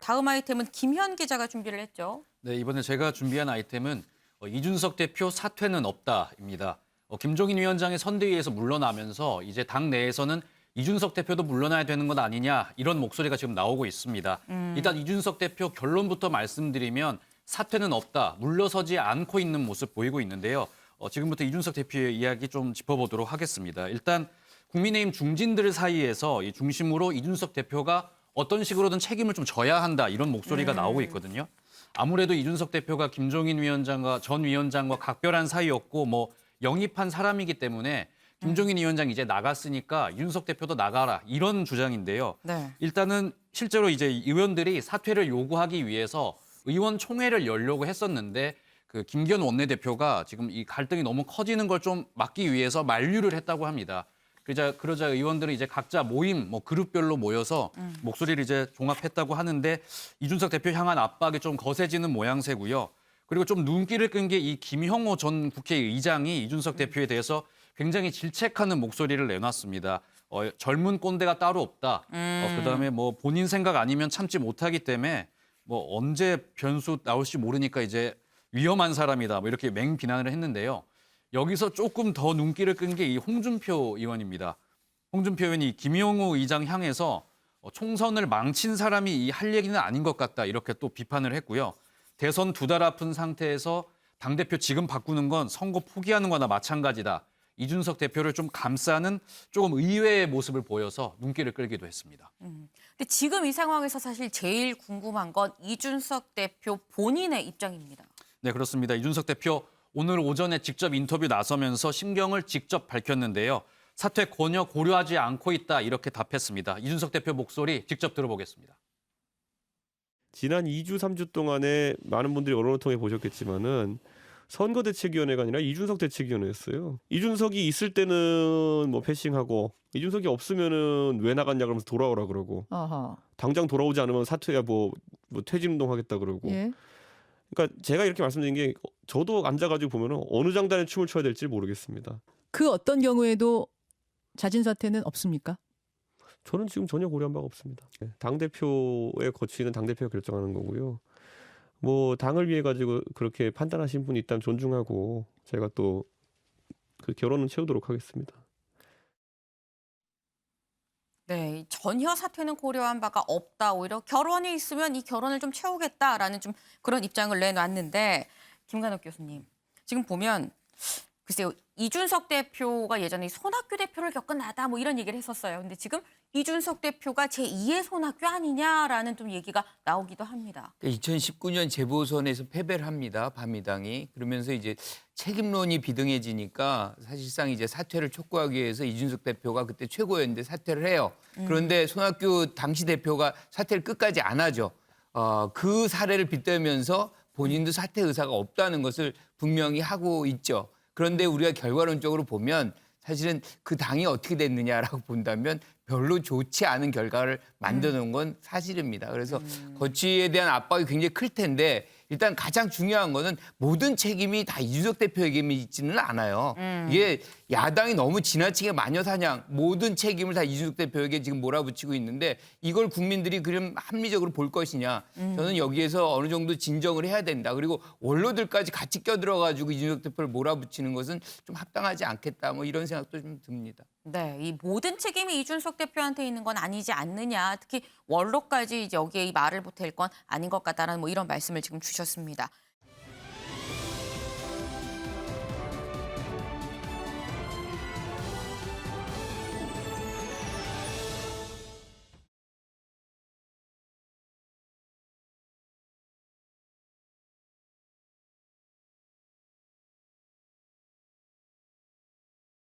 다음 아이템은 김현 기자가 준비를 했죠. 네, 이번에 제가 준비한 아이템은 이준석 대표 사퇴는 없다입니다. 김종인 위원장의 선대위에서 물러나면서 이제 당 내에서는 이준석 대표도 물러나야 되는 것 아니냐 이런 목소리가 지금 나오고 있습니다. 일단 이준석 대표 결론부터 말씀드리면 사퇴는 없다, 물러서지 않고 있는 모습 보이고 있는데요. 지금부터 이준석 대표의 이야기 좀 짚어보도록 하겠습니다. 일단 국민의힘 중진들 사이에서 이 중심으로 이준석 대표가 어떤 식으로든 책임을 좀 져야 한다 이런 목소리가 나오고 있거든요. 아무래도 이준석 대표가 김종인 위원장과 전 위원장과 각별한 사이였고 뭐 영입한 사람이기 때문에 김종인 위원장 이제 나갔으니까 이준석 대표도 나가라 이런 주장인데요. 네. 일단은 실제로 이제 의원들이 사퇴를 요구하기 위해서 의원총회를 열려고 했었는데 그 김기현 원내대표가 지금 이 갈등이 너무 커지는 걸 좀 막기 위해서 만류를 했다고 합니다. 그러자 의원들은 이제 각자 모임, 뭐 그룹별로 모여서 목소리를 이제 종합했다고 하는데 이준석 대표 향한 압박이 좀 거세지는 모양새고요. 그리고 좀 눈길을 끈 게 이 김형호 전 국회의장이 이준석 대표에 대해서 굉장히 질책하는 목소리를 내놨습니다. 젊은 꼰대가 따로 없다. 그다음에 뭐 본인 생각 아니면 참지 못하기 때문에 뭐 언제 변수 나올지 모르니까 이제 위험한 사람이다. 뭐 이렇게 맹비난을 했는데요. 여기서 조금 더 눈길을 끈 게 이 홍준표 의원입니다. 홍준표 의원이 김용호 의장 향해서 총선을 망친 사람이 이 할 얘기는 아닌 것 같다 이렇게 또 비판을 했고요. 대선 2달 앞은 상태에서 당대표 지금 바꾸는 건 선거 포기하는 거나 마찬가지다. 이준석 대표를 좀 감싸는 조금 의외의 모습을 보여서 눈길을 끌기도 했습니다. 근데 지금 이 상황에서 사실 제일 궁금한 건 이준석 대표 본인의 입장입니다. 네, 그렇습니다. 이준석 대표 오늘 오전에 직접 인터뷰 나서면서 심경을 직접 밝혔는데요. 사퇴 권유 고려하지 않고 있다 이렇게 답했습니다. 이준석 대표 목소리 직접 들어보겠습니다. 지난 2주, 3주 동안에 많은 분들이 언론을 통해 보셨겠지만은 선거대책위원회가 아니라 이준석 대책위원회였어요. 이준석이 있을 때는 뭐 패싱하고 이준석이 없으면은 왜 나갔냐 그러면서 돌아오라 그러고 아하. 당장 돌아오지 않으면 사퇴야 뭐 퇴진운동 하겠다 그러고. 예. 그러니까 제가 이렇게 말씀드린 게 저도 앉아가지고 보면은 어느 장단에 춤을 춰야 될지 모르겠습니다. 그 어떤 경우에도 자진 사퇴는 없습니까? 저는 지금 전혀 고려한 바가 없습니다. 당대표의 거취는 당대표가 결정하는 거고요. 뭐 당을 위해 가지고 그렇게 판단하신 분이 있다면 존중하고 제가 또 그 결혼은 채우도록 하겠습니다. 네, 전혀 사퇴는 고려한 바가 없다. 오히려 결혼이 있으면 이 결혼을 좀 채우겠다라는 좀 그런 입장을 내놨는데 김관욱 교수님, 지금 보면 글쎄요, 이준석 대표가 예전에 손학규 대표를 겪어나다 뭐 이런 얘기를 했었어요. 근데 지금 이준석 대표가 제2의 손학규 아니냐라는 좀 얘기가 나오기도 합니다. 2019년 재보선에서 패배를 합니다. 바미당이. 그러면서 이제 책임론이 비등해지니까 사실상 이제 사퇴를 촉구하기 위해서 이준석 대표가 그때 최고였는데 사퇴를 해요. 그런데 손학규 당시 대표가 사퇴를 끝까지 안 하죠. 그 사례를 빗대면서 본인도 사퇴 의사가 없다는 것을 분명히 하고 있죠. 그런데 우리가 결과론적으로 보면 사실은 그 당이 어떻게 됐느냐라고 본다면 별로 좋지 않은 결과를 만들어 놓은 건 사실입니다. 그래서 거취에 대한 압박이 굉장히 클 텐데 일단 가장 중요한 거는 모든 책임이 다 이준석 대표에게 있지는 않아요. 이게 야당이 너무 지나치게 마녀사냥 모든 책임을 다 이준석 대표에게 지금 몰아붙이고 있는데 이걸 국민들이 그럼 합리적으로 볼 것이냐. 저는 여기에서 어느 정도 진정을 해야 된다. 그리고 원로들까지 같이 껴들어가지고 이준석 대표를 몰아붙이는 것은 좀 합당하지 않겠다. 뭐 이런 생각도 좀 듭니다. 네, 이 모든 책임이 이준석 대표한테 있는 건 아니지 않느냐. 특히 원로까지 여기에 이 말을 보탤 건 아닌 것 같다라는 뭐 이런 말씀을 지금 주셨습니다.